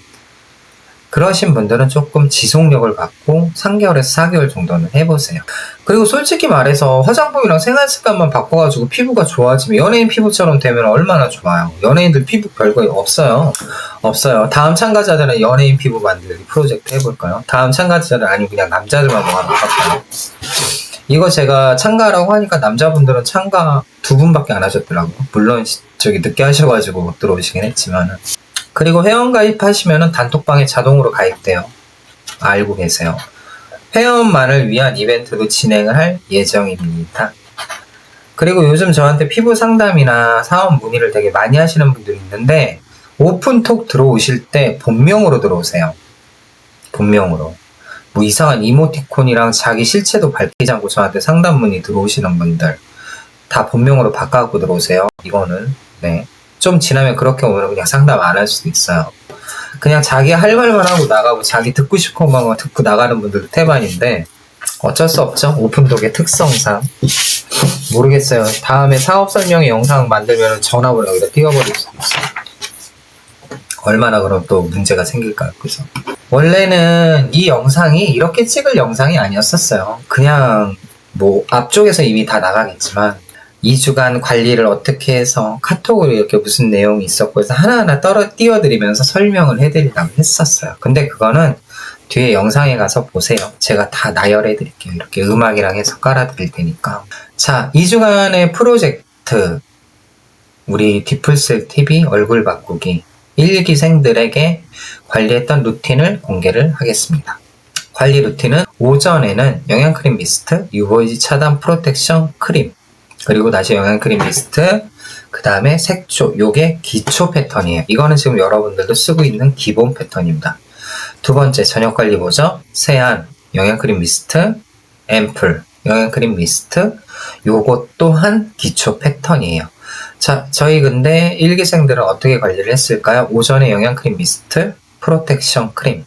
그러신 분들은 조금 지속력을 갖고 3개월에서 4개월 정도는 해보세요. 그리고 솔직히 말해서 화장품이랑 생활습관만 바꿔가지고 피부가 좋아지면 연예인 피부처럼 되면 얼마나 좋아요. 연예인들 피부 별거 없어요. 없어요. 다음 참가자들은 연예인 피부 만들기 프로젝트 해볼까요? 다음 참가자들은 아니면 그냥 남자들만 모아놓고 할까요? 이거 제가 참가라고 하니까 남자분들은 참가 2분밖에 안 하셨더라고요. 물론 저기 늦게 하셔가지고 못 들어오시긴 했지만. 그리고 회원 가입하시면 단톡방에 자동으로 가입돼요. 알고 계세요. 회원만을 위한 이벤트도 진행을 할 예정입니다. 그리고 요즘 저한테 피부 상담이나 사업 문의를 되게 많이 하시는 분들이 있는데 오픈톡 들어오실 때 본명으로 들어오세요. 본명으로. 뭐 이상한 이모티콘이랑 자기 실체도 밝히지 않고 저한테 상담 문의 들어오시는 분들 다 본명으로 바꿔갖고 들어오세요. 이거는 네. 좀 지나면 그렇게 오면 그냥 상담 안 할 수도 있어요. 그냥 자기 할 말만 하고 나가고 자기 듣고 싶은 것만 듣고 나가는 분들도 태반인데 어쩔 수 없죠. 오픈톡의 특성상. 모르겠어요. 다음에 사업 설명회 영상 만들면 전화번호 여기다 띄워버릴 수도 있어요. 얼마나 그럼 또 문제가 생길까요? 그래서 원래는 이 영상이 이렇게 찍을 영상이 아니었었어요. 그냥 뭐 앞쪽에서 이미 다 나가겠지만 2주간 관리를 어떻게 해서 카톡으로 이렇게 무슨 내용이 있었고 해서 하나하나 띄워드리면서 설명을 해드리려고 했었어요. 근데 그거는 뒤에 영상에 가서 보세요. 제가 다 나열해드릴게요. 이렇게 음악이랑 해서 깔아드릴 테니까. 자, 2주간의 프로젝트 우리 디플셀 TV 얼굴 바꾸기 1기생들에게 관리했던 루틴을 공개를 하겠습니다. 관리 루틴은 오전에는 영양크림 미스트, UVG 차단 프로텍션 크림 그리고 다시 영양크림 미스트, 그 다음에 색조, 요게 기초 패턴이에요. 이거는 지금 여러분들도 쓰고 있는 기본 패턴입니다. 두 번째, 저녁관리 뭐죠? 세안, 영양크림 미스트, 앰플, 영양크림 미스트, 요것 또한 기초 패턴이에요. 자, 저희 근데 일기생들은 어떻게 관리를 했을까요? 오전에 영양크림 미스트, 프로텍션 크림,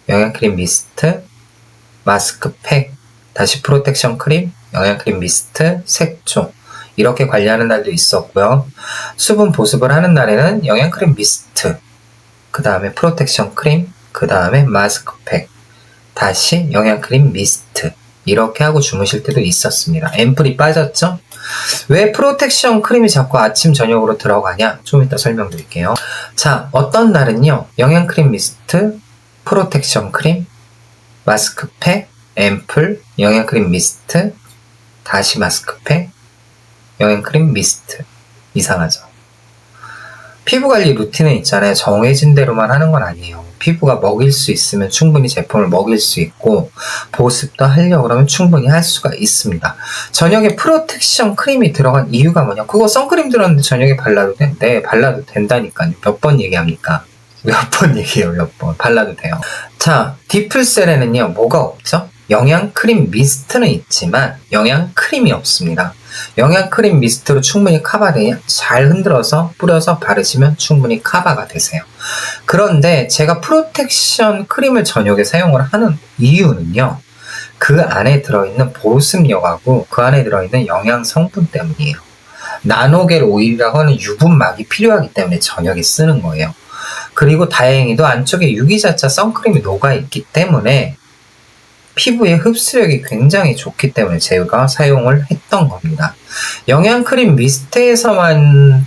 영양크림 미스트, 마스크팩, 다시 프로텍션 크림, 영양크림 미스트, 색조 이렇게 관리하는 날도 있었고요. 수분 보습을 하는 날에는 영양크림 미스트, 그 다음에 프로텍션 크림, 그 다음에 마스크팩, 다시 영양크림 미스트 이렇게 하고 주무실 때도 있었습니다. 앰플이 빠졌죠? 왜 프로텍션 크림이 자꾸 아침 저녁으로 들어가냐? 좀 이따 설명드릴게요. 자, 어떤 날은요 영양크림 미스트, 프로텍션 크림, 마스크팩, 앰플, 영양크림 미스트, 다시 마스크팩, 영양크림 미스트. 이상하죠? 피부관리 루틴은 있잖아요. 정해진 대로만 하는 건 아니에요. 피부가 먹일 수 있으면 충분히 제품을 먹일 수 있고 보습도 하려고 그러면 충분히 할 수가 있습니다. 저녁에 프로텍션 크림이 들어간 이유가 뭐냐? 그거 선크림 들었는데 저녁에 발라도 돼? 네, 발라도 된다니까요. 몇 번 얘기합니까? 몇 번 얘기해요, 몇 번. 발라도 돼요. 자, 디플셀에는요, 뭐가 없죠? 영양크림 미스트는 있지만 영양크림이 없습니다. 영양크림 미스트로 충분히 커버돼요. 잘 흔들어서 뿌려서 바르시면 충분히 커버가 되세요. 그런데 제가 프로텍션 크림을 저녁에 사용을 하는 이유는요, 그 안에 들어있는 보습력하고 그 안에 들어있는 영양 성분 때문이에요. 나노겔 오일이라고 하는 유분막이 필요하기 때문에 저녁에 쓰는 거예요. 그리고 다행히도 안쪽에 유기자차 선크림이 녹아있기 때문에 피부의 흡수력이 굉장히 좋기 때문에 제가 사용을 했던 겁니다. 영양크림 미스트에서만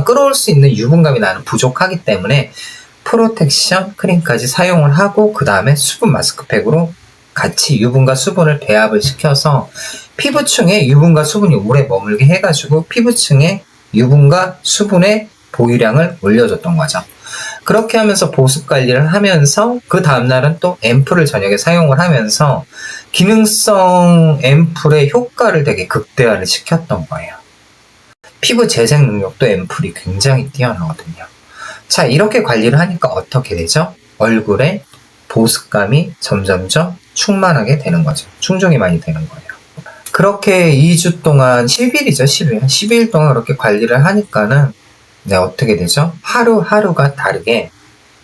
끌어올 수 있는 유분감이 나는 부족하기 때문에 프로텍션 크림까지 사용을 하고 그 다음에 수분 마스크팩으로 같이 유분과 수분을 배합을 시켜서 피부층에 유분과 수분이 오래 머물게 해가지고 피부층에 유분과 수분의 보유량을 올려줬던 거죠. 그렇게 하면서 보습 관리를 하면서 그 다음날은 또 앰플을 저녁에 사용을 하면서 기능성 앰플의 효과를 되게 극대화를 시켰던 거예요. 피부 재생 능력도 앰플이 굉장히 뛰어나거든요. 자, 이렇게 관리를 하니까 어떻게 되죠? 얼굴에 보습감이 점점점 충만하게 되는 거죠. 충족이 많이 되는 거예요. 그렇게 2주 동안 10일이죠, 10일. 12일 동안 그렇게 관리를 하니까는 네, 어떻게 되죠? 하루하루가 다르게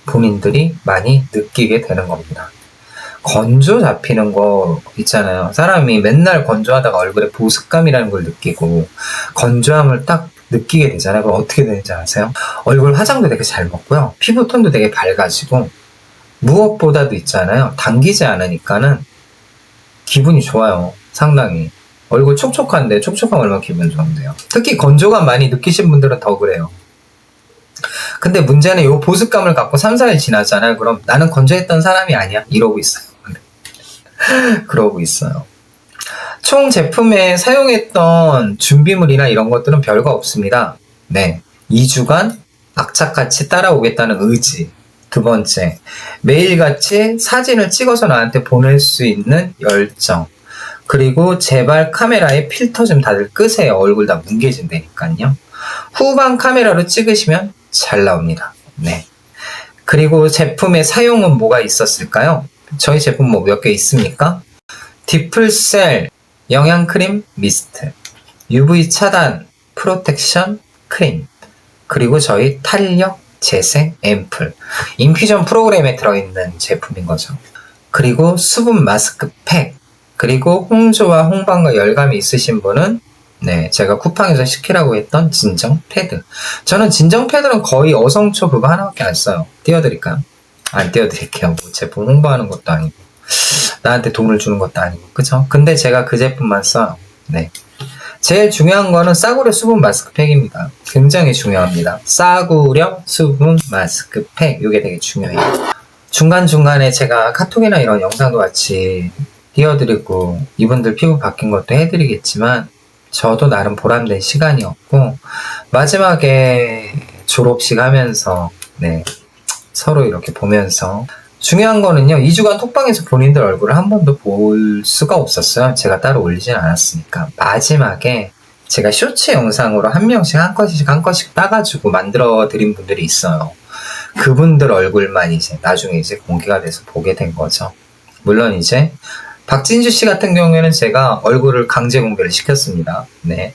본인들이 많이 느끼게 되는 겁니다. 건조 잡히는 거 있잖아요. 사람이 맨날 건조하다가 얼굴에 보습감이라는 걸 느끼고 건조함을 딱 느끼게 되잖아요. 그럼 어떻게 되는지 아세요? 얼굴 화장도 되게 잘 먹고요. 피부톤도 되게 밝아지고 무엇보다도 있잖아요. 당기지 않으니까는 기분이 좋아요. 상당히. 얼굴 촉촉한데 촉촉하면 얼마나 기분 좋은데요. 특히 건조감 많이 느끼신 분들은 더 그래요. 근데 문제는 이 보습감을 갖고 3, 4일 지났잖아요. 그럼 나는 건조했던 사람이 아니야. 이러고 있어요. 그러고 있어요. 총 제품에 사용했던 준비물이나 이런 것들은 별거 없습니다. 네. 2주간 악착같이 따라오겠다는 의지. 두 번째, 매일같이 사진을 찍어서 나한테 보낼 수 있는 열정. 그리고 제발 카메라에 필터 좀 다들 끄세요. 얼굴 다 뭉개진다니까요. 후방 카메라로 찍으시면 잘 나옵니다. 네. 그리고 제품의 사용은 뭐가 있었을까요? 저희 제품 뭐 몇 개 있습니까? 디플셀 영양크림 미스트, UV 차단 프로텍션 크림, 그리고 저희 탄력 재생 앰플, 인퓨전 프로그램에 들어있는 제품인 거죠. 그리고 수분 마스크 팩, 그리고 홍조와 홍방과 열감이 있으신 분은 네, 제가 쿠팡에서 시키라고 했던 진정 패드. 저는 진정 패드는 거의 어성초 그거 하나밖에 안 써요. 띄워드릴까요? 안 띄워드릴게요. 뭐 제품 홍보하는 것도 아니고 나한테 돈을 주는 것도 아니고, 그쵸? 근데 제가 그 제품만 써요. 네. 제일 중요한 거는 싸구려 수분 마스크팩입니다. 굉장히 중요합니다. 싸구려 수분 마스크팩. 이게 되게 중요해요. 중간중간에 제가 카톡이나 이런 영상도 같이 띄워드리고 이분들 피부 바뀐 것도 해드리겠지만 저도 나름 보람된 시간이었고 마지막에 졸업식 하면서 네, 서로 이렇게 보면서 중요한 거는요, 2주간 톡방에서 본인들 얼굴을 한 번도 볼 수가 없었어요. 제가 따로 올리진 않았으니까. 마지막에 제가 쇼츠 영상으로 한 명씩 한 컷씩 따가지고 만들어 드린 분들이 있어요. 그분들 얼굴만 이제 나중에 이제 공개가 돼서 보게 된 거죠. 물론 이제 박진주 씨 같은 경우에는 제가 얼굴을 강제 공개를 시켰습니다. 네.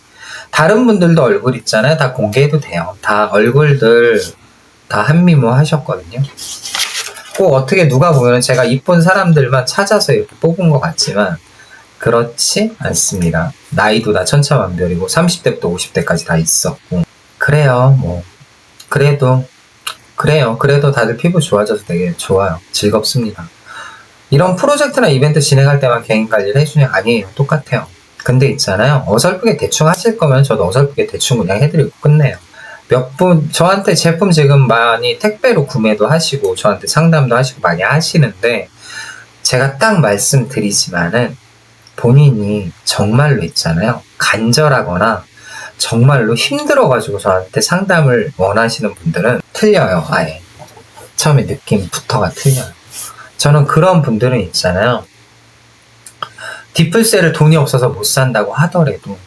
다른 분들도 얼굴 있잖아요. 다 공개해도 돼요. 다 얼굴들 다 한미모 하셨거든요. 꼭 어떻게 누가 보면 제가 이쁜 사람들만 찾아서 이렇게 뽑은 것 같지만 그렇지 않습니다. 나이도 다 천차만별이고 30대부터 50대까지 다 있었고 그래요. 뭐 그래도 다들 피부 좋아져서 되게 좋아요. 즐겁습니다. 이런 프로젝트나 이벤트 진행할 때만 개인 관리를 해주냐? 아니에요. 똑같아요. 근데 있잖아요. 어설프게 대충 하실 거면 저도 어설프게 대충 그냥 해드리고 끝내요. 몇 분, 저한테 제품 지금 많이 택배로 구매도 하시고, 저한테 상담도 하시고 많이 하시는데, 제가 딱 말씀드리지만은, 본인이 정말로 있잖아요. 간절하거나, 정말로 힘들어가지고 저한테 상담을 원하시는 분들은 틀려요, 아예. 처음에 느낌부터가 틀려요. 저는 그런 분들은 있잖아요. 디플셀을 돈이 없어서 못 산다고 하더라도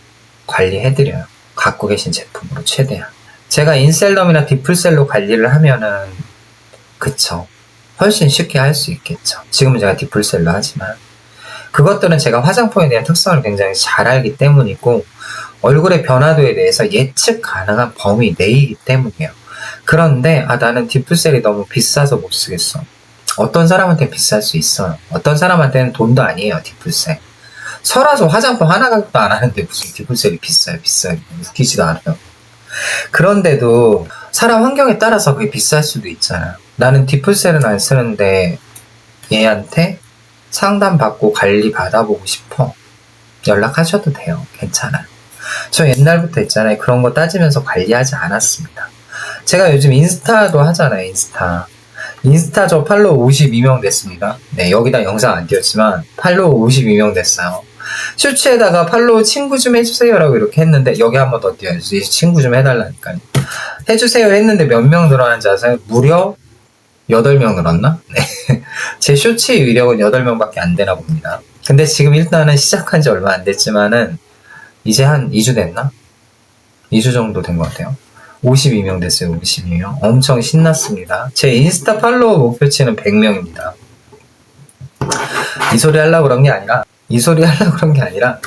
관리해드려요. 갖고 계신 제품으로 최대한. 제가 인셀럼이나 디플셀로 관리를 하면은 그쵸, 훨씬 쉽게 할 수 있겠죠. 지금은 제가 디플셀로 하지만 그것들은 제가 화장품에 대한 특성을 굉장히 잘 알기 때문이고 얼굴의 변화도에 대해서 예측 가능한 범위 내이기 때문이에요. 그런데 나는 디플셀이 너무 비싸서 못 쓰겠어. 어떤 사람한테는 비쌀 수 있어요. 어떤 사람한테는 돈도 아니에요. 디플셀 설화서 화장품 하나 가격도 안 하는데 무슨 디플셀이 비싸요. 웃기지도 않아요. 그런데도 사람 환경에 따라서 그게 비쌀 수도 있잖아. 나는 디플셀은 안 쓰는데 얘한테 상담받고 관리 받아보고 싶어. 연락하셔도 돼요. 괜찮아요. 저 옛날부터 있잖아요. 그런 거 따지면서 관리하지 않았습니다. 제가 요즘 인스타도 하잖아요. 인스타 저 팔로우 52명 됐습니다. 네, 여기다 영상 안 띄웠지만 팔로우 52명 됐어요. 쇼츠에다가 팔로우 친구 좀 해주세요라고 이렇게 했는데 여기 한 번 더 띄워야지. 친구 좀 해달라니까요. 해주세요 했는데 몇 명 늘어난지 아세요? 무려 8명 늘었나? 네. 제 쇼츠의 위력은 8명밖에 안 되나 봅니다. 근데 지금 일단은 시작한 지 얼마 안 됐지만은 이제 한 2주 됐나? 2주 정도 된 것 같아요. 52명 됐어요. 52명. 엄청 신났습니다. 제 인스타 팔로워 목표치는 100명입니다. 이 소리 하려고 그런 게 아니라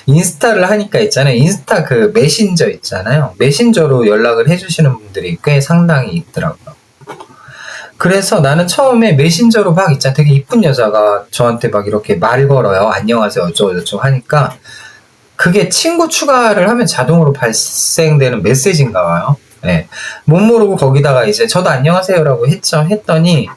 인스타를 하니까 있잖아요. 인스타 그 메신저 있잖아요. 메신저로 연락을 해주시는 분들이 꽤 상당히 있더라고요. 그래서 나는 처음에 메신저로 막 있잖아. 되게 이쁜 여자가 저한테 막 이렇게 말 걸어요. 안녕하세요. 어쩌고저쩌고 하니까 그게 친구 추가를 하면 자동으로 발생되는 메시지인가 봐요. 네. 못 모르고 거기다가 이제 저도 안녕하세요라고 했더니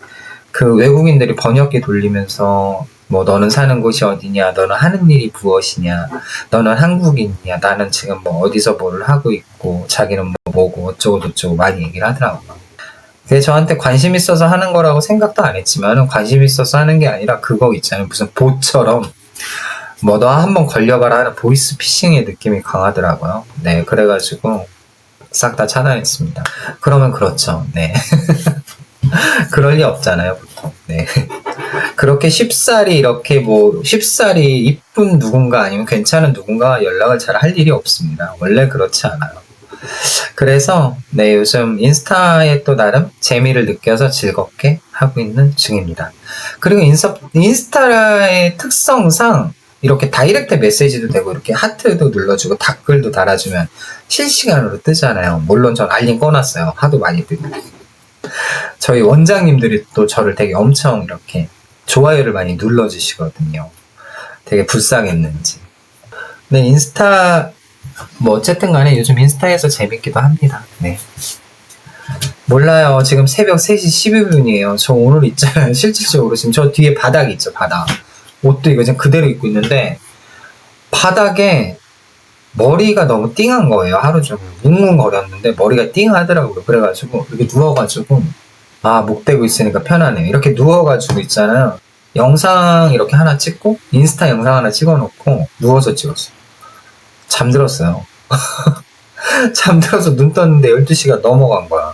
그 외국인들이 번역기 돌리면서 뭐 너는 사는 곳이 어디냐, 너는 하는 일이 무엇이냐, 너는 한국인이냐, 나는 지금 뭐 어디서 뭐를 하고 있고 자기는 뭐 뭐고 어쩌고저쩌고 많이 얘기를 하더라고요. 그게 저한테 관심 있어서 하는 거라고 생각도 안 했지만 관심 있어서 하는 게 아니라 그거 있잖아요. 무슨 봇처럼 뭐 너 한번 걸려봐라 하는 보이스 피싱의 느낌이 강하더라고요. 네, 그래가지고 싹 다 차단했습니다. 그러면 그렇죠. 네. 그럴 리 없잖아요, 보통. 네. 그렇게 쉽사리 이쁜 누군가 아니면 괜찮은 누군가와 연락을 잘 할 일이 없습니다. 원래 그렇지 않아요. 그래서 네, 요즘 인스타에 또 나름 재미를 느껴서 즐겁게 하고 있는 중입니다. 그리고 인스타의 특성상 이렇게 다이렉트 메시지도 되고 이렇게 하트도 눌러주고 댓글도 달아주면 실시간으로 뜨잖아요. 물론 전 알림 꺼놨어요. 하도 많이 뜨고. 저희 원장님들이 또 저를 되게 엄청 이렇게 좋아요를 많이 눌러주시거든요. 되게 불쌍했는지. 근데 인스타 뭐 어쨌든 간에 요즘 인스타에서 재밌기도 합니다. 네. 몰라요. 지금 새벽 3시 12분이에요. 저 오늘 있잖아요. 실질적으로 지금 저 뒤에 바닥이 있죠. 바닥. 옷도 이거 지금 그대로 입고 있는데 바닥에 머리가 너무 띵한 거예요. 하루 종일 뭉뭉거렸는데 머리가 띵하더라고요. 그래가지고 이렇게 누워가지고 목 대고 있으니까 편하네요. 이렇게 누워가지고 있잖아요. 영상 이렇게 하나 찍고 인스타 영상 하나 찍어놓고 누워서 찍었어요. 잠들었어요. 잠들어서 눈 떴는데 12시가 넘어간 거야.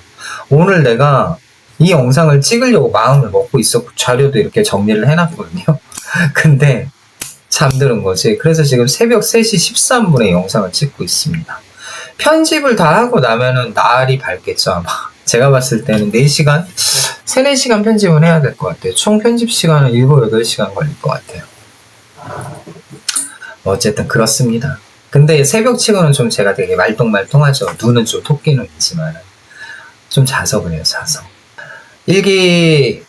오늘 내가 이 영상을 찍으려고 마음을 먹고 있었고 자료도 이렇게 정리를 해놨거든요. 근데 잠드는 거지. 그래서 지금 새벽 3시 13분에 영상을 찍고 있습니다. 편집을 다 하고 나면은 날이 밝겠죠, 아마. 제가 봤을 때는 4시간? 3, 4시간 편집을 해야 될 것 같아요. 총 편집 시간은 7, 8시간 걸릴 것 같아요. 어쨌든 그렇습니다. 근데 새벽 치고는 좀 제가 되게 말똥말똥하죠. 눈은 좀 토끼는 있지만 좀 자서 그래요, 자서. 1기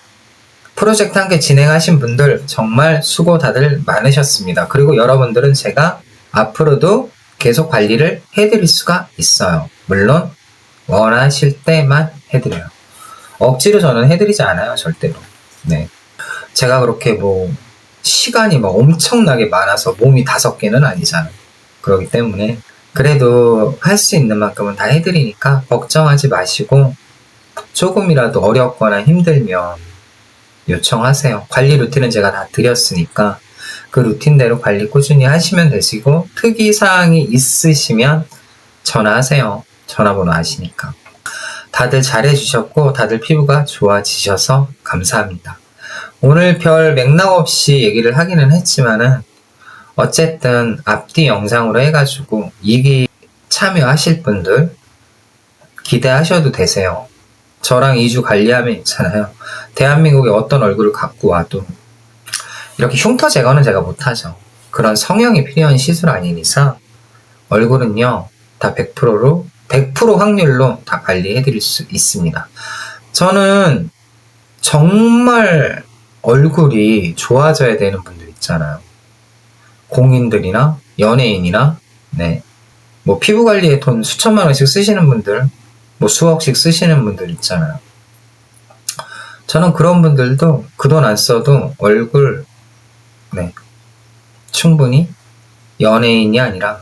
프로젝트 함께 진행하신 분들 정말 수고 다들 많으셨습니다. 그리고 여러분들은 제가 앞으로도 계속 관리를 해드릴 수가 있어요. 물론 원하실 때만 해드려요. 억지로 저는 해드리지 않아요, 절대로. 네. 제가 그렇게 시간이 엄청나게 많아서 몸이 5개는 아니잖아요. 그렇기 때문에 그래도 할 수 있는 만큼은 다 해드리니까 걱정하지 마시고 조금이라도 어렵거나 힘들면 요청하세요. 관리 루틴은 제가 다 드렸으니까 그 루틴대로 관리 꾸준히 하시면 되시고 특이사항이 있으시면 전화하세요. 전화번호 아시니까. 다들 잘해주셨고 다들 피부가 좋아지셔서 감사합니다. 오늘 별 맥락 없이 얘기를 하기는 했지만은 어쨌든 앞뒤 영상으로 해가지고 2기 참여하실 분들 기대하셔도 되세요. 저랑 2주 관리하면 있잖아요. 대한민국에 어떤 얼굴을 갖고 와도 이렇게 흉터 제거는 제가 못하죠. 그런 성형이 필요한 시술 아닌 이상 얼굴은요 다 100% 확률로 다 관리해드릴 수 있습니다. 저는 정말 얼굴이 좋아져야 되는 분들 있잖아요. 공인들이나 연예인이나 피부 관리에 돈 수천만 원씩 쓰시는 분들, 수억씩 쓰시는 분들 있잖아요. 저는 그런 분들도 그 돈 안 써도 얼굴 충분히 연예인이 아니라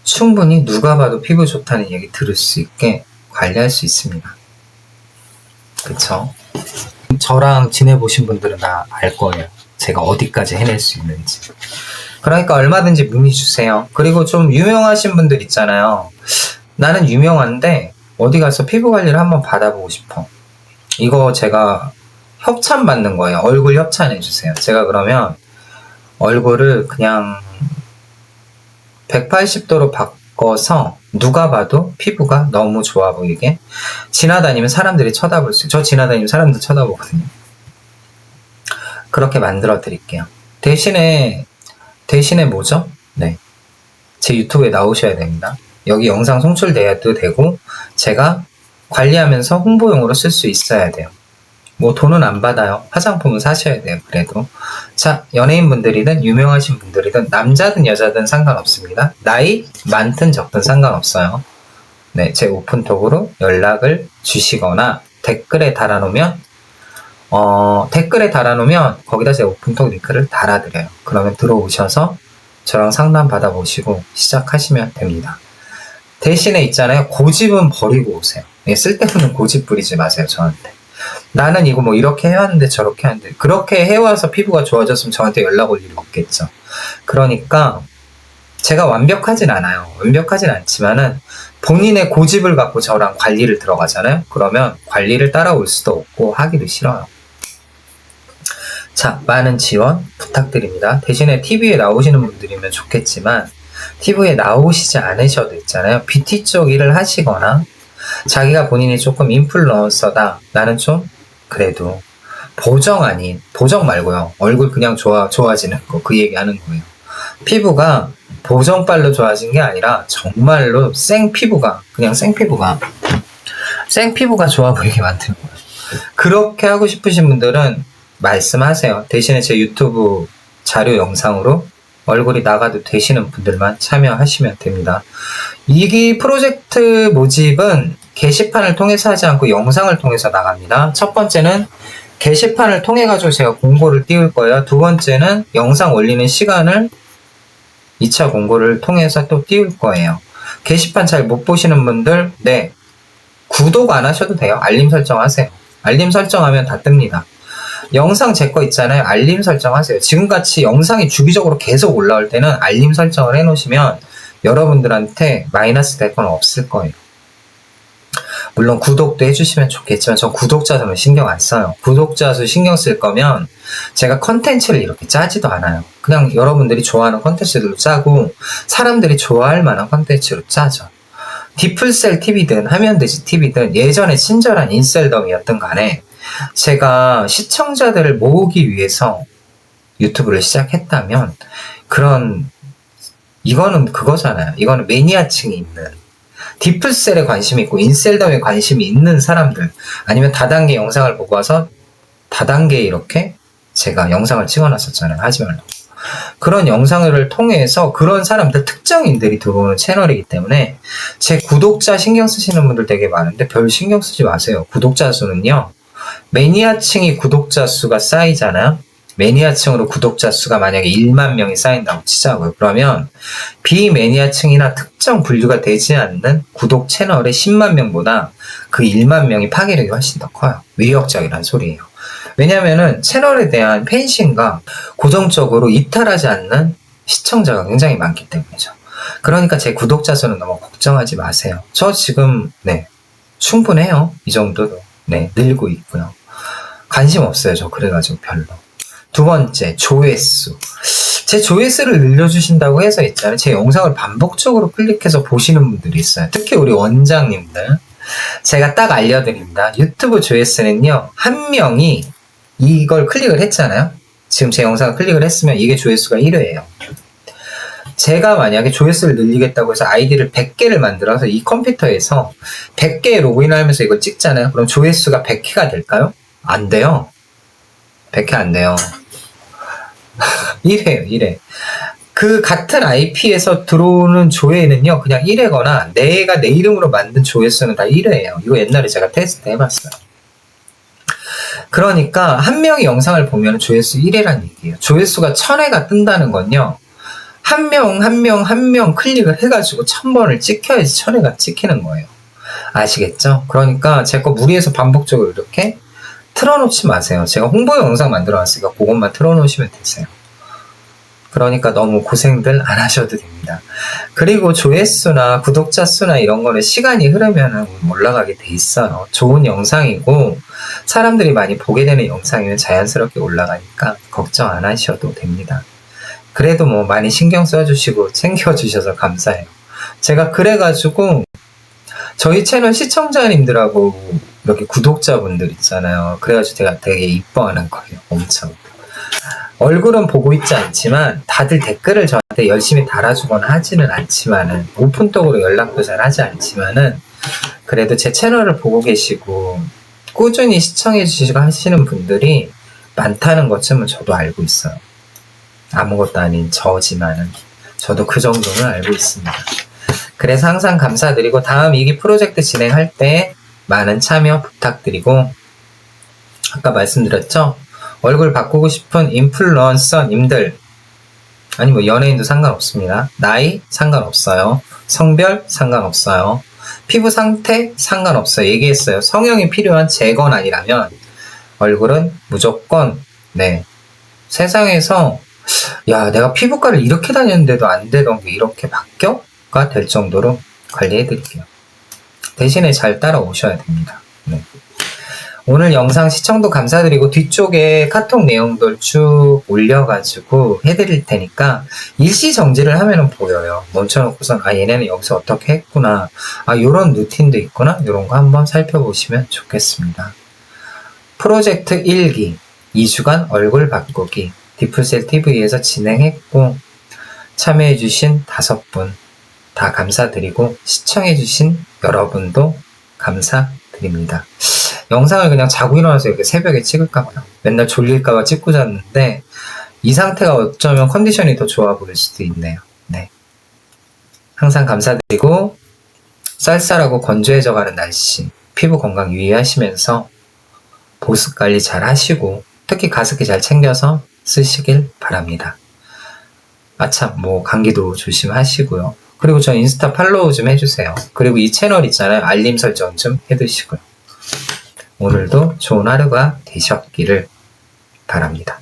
충분히 누가 봐도 피부 좋다는 얘기 들을 수 있게 관리할 수 있습니다. 그쵸? 저랑 지내보신 분들은 다 알 거예요. 제가 어디까지 해낼 수 있는지. 그러니까 얼마든지 문의 주세요. 그리고 좀 유명하신 분들 있잖아요. 나는 유명한데 어디 가서 피부 관리를 한번 받아보고 싶어. 이거 제가 협찬 받는 거예요. 얼굴 협찬해 주세요. 제가 그러면 얼굴을 그냥 180도로 메꿔서 누가 봐도 피부가 너무 좋아 보이게 지나다니면 사람들이 쳐다볼 수, 저 지나다니면 사람들 쳐다보거든요. 그렇게 만들어 드릴게요. 대신에 뭐죠? 네. 제 유튜브에 나오셔야 됩니다. 여기 영상 송출돼도 되고 제가 관리하면서 홍보용으로 쓸 수 있어야 돼요. 뭐 돈은 안 받아요. 화장품은 사셔야 돼요. 그래도. 자, 연예인분들이든 유명하신 분들이든 남자든 여자든 상관없습니다. 나이 많든 적든 상관없어요. 네, 제 오픈톡으로 연락을 주시거나 댓글에 달아놓으면 거기다 제 오픈톡 링크를 달아드려요. 그러면 들어오셔서 저랑 상담 받아보시고 시작하시면 됩니다. 대신에 있잖아요. 고집은 버리고 오세요. 네, 쓸데없는 고집 부리지 마세요. 저한테. 나는 이거 뭐 이렇게 해왔는데 저렇게 하는데 그렇게 해와서 피부가 좋아졌으면 저한테 연락 올 일이 없겠죠. 그러니까 제가 완벽하진 않아요. 완벽하진 않지만은 본인의 고집을 갖고 저랑 관리를 들어가잖아요. 그러면 관리를 따라올 수도 없고 하기도 싫어요. 자, 많은 지원 부탁드립니다. 대신에 TV에 나오시는 분들이면 좋겠지만 TV에 나오시지 않으셔도 있잖아요. 뷰티 쪽 일을 하시거나 자기가 본인이 조금 인플루언서다. 나는 좀 그래도 보정 말고요. 얼굴 그냥 좋아지는 거 그 얘기 하는 거예요. 피부가 보정빨로 좋아진 게 아니라 정말로 생피부가 좋아 보이게 만드는 거예요. 그렇게 하고 싶으신 분들은 말씀하세요. 대신에 제 유튜브 자료 영상으로 얼굴이 나가도 되시는 분들만 참여하시면 됩니다. 이 프로젝트 모집은 게시판을 통해서 하지 않고 영상을 통해서 나갑니다. 첫 번째는 게시판을 통해 가지고 제가 공고를 띄울 거예요. 두 번째는 영상 올리는 시간을 2차 공고를 통해서 또 띄울 거예요. 게시판 잘 못 보시는 분들, 네, 구독 안 하셔도 돼요. 알림 설정하세요. 알림 설정하면 다 뜹니다. 영상 제 거 있잖아요. 알림 설정하세요. 지금같이 영상이 주기적으로 계속 올라올 때는 알림 설정을 해놓으시면 여러분들한테 마이너스 될 건 없을 거예요. 물론 구독도 해주시면 좋겠지만 전 구독자 수는 신경 안 써요. 구독자 수 신경 쓸 거면 제가 컨텐츠를 이렇게 짜지도 않아요. 그냥 여러분들이 좋아하는 컨텐츠들로 짜고 사람들이 좋아할 만한 컨텐츠로 짜죠. 디플셀 TV든 하면되지 TV든 예전에 친절한 인셀덤이었던 간에 제가 시청자들을 모으기 위해서 유튜브를 시작했다면 이거는 그거잖아요. 이거는 매니아층이 있는 디플셀에 관심이 있고 인셀덤에 관심이 있는 사람들 아니면 다단계 영상을 보고 와서 다단계에 이렇게 제가 영상을 찍어놨었잖아요. 하지 말라고. 그런 영상을 통해서 그런 사람들 특정인들이 들어오는 채널이기 때문에 제 구독자 신경 쓰시는 분들 되게 많은데 별 신경 쓰지 마세요. 구독자 수는요. 매니아층이 구독자 수가 쌓이잖아요. 매니아층으로 구독자 수가 만약에 1만 명이 쌓인다고 치자고요. 그러면 비매니아층이나 특정 분류가 되지 않는 구독 채널의 10만 명보다 그 1만 명이 파괴력이 훨씬 더 커요. 위력적이란 소리예요. 왜냐면은 채널에 대한 팬심과 고정적으로 이탈하지 않는 시청자가 굉장히 많기 때문이죠. 그러니까 제 구독자 수는 너무 걱정하지 마세요. 저 지금 충분해요. 이 정도도 늘고 있고요. 관심 없어요. 저 그래가지고 별로. 두 번째, 조회수. 제 조회수를 늘려주신다고 해서 있잖아요. 제 영상을 반복적으로 클릭해서 보시는 분들이 있어요. 특히 우리 원장님들. 제가 딱 알려드립니다. 유튜브 조회수는요. 한 명이 이걸 클릭을 했잖아요. 지금 제 영상을 클릭을 했으면 이게 조회수가 1회예요. 제가 만약에 조회수를 늘리겠다고 해서 아이디를 100개를 만들어서 이 컴퓨터에서 100개에 로그인을 하면서 이걸 찍잖아요. 그럼 조회수가 100회가 될까요? 안 돼요. 100회 안 돼요. 1회예요, 1회. 그 같은 IP에서 들어오는 조회는요, 그냥 1회거나 내가 내 이름으로 만든 조회수는 다 1회예요. 이거 옛날에 제가 테스트 해봤어요. 그러니까 한 명이 영상을 보면 조회수 1회란 얘기예요. 조회수가 1000회가 뜬다는 건요, 한 명 클릭을 해가지고 1000번을 찍혀야지 1000회가 찍히는 거예요. 아시겠죠? 그러니까 제 거 무리해서 반복적으로 이렇게 틀어놓지 마세요. 제가 홍보 영상 만들어 놨으니까 그것만 틀어놓으시면 되세요. 그러니까 너무 고생들 안 하셔도 됩니다. 그리고 조회수나 구독자 수나 이런 거는 시간이 흐르면 올라가게 돼 있어요. 좋은 영상이고 사람들이 많이 보게 되는 영상이면 자연스럽게 올라가니까 걱정 안 하셔도 됩니다. 그래도 많이 신경 써주시고 챙겨주셔서 감사해요. 제가 그래가지고 저희 채널 시청자님들하고 이렇게 구독자분들 있잖아요. 그래가지고 제가 되게 이뻐하는 거예요. 엄청. 얼굴은 보고 있지 않지만 다들 댓글을 저한테 열심히 달아주거나 하지는 않지만은 오픈톡으로 연락도 잘 하지 않지만은 그래도 제 채널을 보고 계시고 꾸준히 시청해 주시고 하시는 분들이 많다는 것쯤은 저도 알고 있어요. 아무것도 아닌 저지만은 저도 그 정도는 알고 있습니다. 그래서 항상 감사드리고 다음 2기 프로젝트 진행할 때 많은 참여 부탁드리고 아까 말씀드렸죠? 얼굴 바꾸고 싶은 인플루언서님들 아니 뭐 연예인도 상관없습니다. 나이 상관없어요. 성별 상관없어요. 피부 상태 상관없어요. 얘기했어요. 성형이 필요한 재건 아니라면 얼굴은 무조건 네 세상에서 야 내가 피부과를 이렇게 다녔는데도 안 되던 게 이렇게 바뀌어가 될 정도로 관리해 드릴게요. 대신에 잘 따라오셔야 됩니다. 네. 오늘 영상 시청도 감사드리고 뒤쪽에 카톡 내용들 쭉 올려가지고 해드릴 테니까 일시정지를 하면은 보여요. 멈춰놓고선 아 얘네는 여기서 어떻게 했구나 아 요런 루틴도 있구나 요런 거 한번 살펴보시면 좋겠습니다. 프로젝트 1기 2주간 얼굴 바꾸기 디플셀 TV에서 진행했고 참여해주신 5분 다 감사드리고 시청해주신 여러분도 감사드립니다. 영상을 그냥 자고 일어나서 이렇게 새벽에 찍을까봐요. 맨날 졸릴까봐 찍고 잤는데 이 상태가 어쩌면 컨디션이 더 좋아 보일 수도 있네요. 네. 항상 감사드리고 쌀쌀하고 건조해져가는 날씨 피부 건강 유의하시면서 보습 관리 잘 하시고 특히 가습기 잘 챙겨서 쓰시길 바랍니다. 아참 뭐 감기도 조심하시고요. 그리고 저 인스타 팔로우 좀 해주세요. 그리고 이 채널 있잖아요. 알림 설정 좀 해두시고요. 오늘도 좋은 하루가 되셨기를 바랍니다.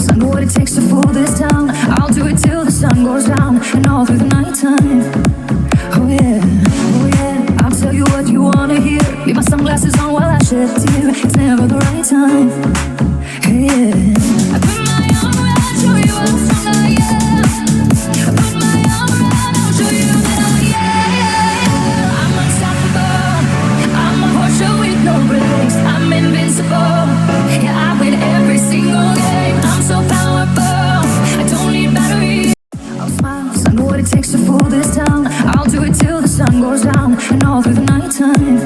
I know what it takes to fool this town. I'll do it till the sun goes down and all through the nighttime. Oh yeah, oh yeah. I'll tell you what you wanna hear. Leave my sunglasses on while I shed a tear. It's never the right time. Hey, yeah. I put my arm around, show you how strong I am. I put my arm around, I'll show you that I am. I'm unstoppable. I'm a horse with no brakes. I'm invincible. Yeah, I win every single game. I'm so powerful. I don't need batteries. I'll smile, 'cause I know what it takes to fool this town. I'll do it till the sun goes down and all through the nighttime.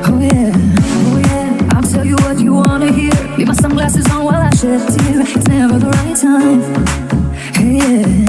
Oh yeah, oh yeah. I'll tell you what you wanna hear. Leave my sunglasses on while I shed a tear. It's never the right time. Hey, yeah.